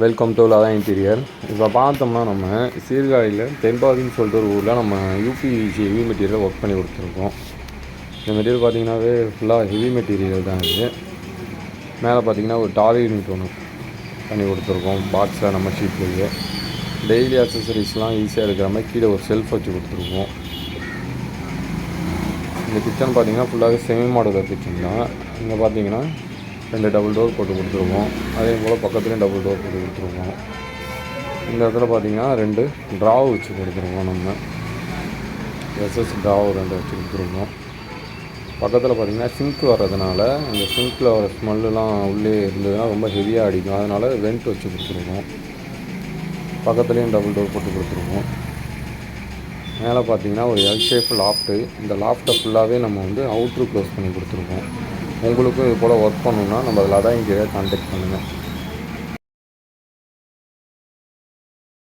Welcome to Latha interior. இப்போ பார்த்தோம்னா நம்ம சீர்காழியில் தென்பாதின்னு சொல்லிட்டு ஒரு ஊரில் நம்ம யூபிவிசி ஹெவி மெட்டீரியல் ஒர்க் பண்ணி கொடுத்துருக்கோம். இந்த மெட்டீரியல் பார்த்திங்கன்னாவே ஃபுல்லாக ஹெவி மெட்டீரியல் தான். இது மேலே பார்த்திங்கன்னா ஒரு டாலி யூனிட் ஒன்று பண்ணி கொடுத்துருக்கோம். பாக்ஸில் நம்ம ஷீட்லேயே டெய்லி அக்சசரிஸ்லாம் ஈஸியாக இருக்கிற மாதிரி கீழே ஒரு செல்ஃப் வச்சு கொடுத்துருக்கோம். இந்த கிச்சன் பார்த்திங்கன்னா ஃபுல்லாகவே செமி மாடுலர் கிச்சன் தான். இங்கே பார்த்திங்கன்னா 2 டபுள் டோர் போட்டு கொடுத்துருவோம். அதே போல் பக்கத்துலேயும் டபுள் டோர் போட்டு கொடுத்துருவோம். இந்த இடத்துல பார்த்திங்கன்னா 2 ட்ராவ் வச்சு கொடுத்துருவோம். நம்ம எஸ்எஸ் ட்ராவ் 2 வச்சு கொடுத்துருவோம். பக்கத்தில் பார்த்திங்கன்னா சிங்க் வர்றதுனால இந்த சிங்க்கில் வர ஸ்மெல்லாம் உள்ளே இருந்ததுன்னா ரொம்ப ஹெவியாக அடிக்கும். அதனால் வெண்ட் வச்சு கொடுத்துருவோம். பக்கத்துலேயும் டபுள் டோர் போட்டு கொடுத்துருவோம். மேலே பார்த்திங்கன்னா ஒரு எல் ஷேப் லாஃப்ட்டு. இந்த லாஃப்ட்டை ஃபுல்லாகவே நம்ம அவுட்ரு க்ளோஸ் பண்ணி கொடுத்துருக்கோம். உங்களுக்கும் இது போல் ஒர்க் பண்ணணுன்னா நம்ம அதில் தான் இங்கே கான்டாக்ட் பண்ணுங்கள்.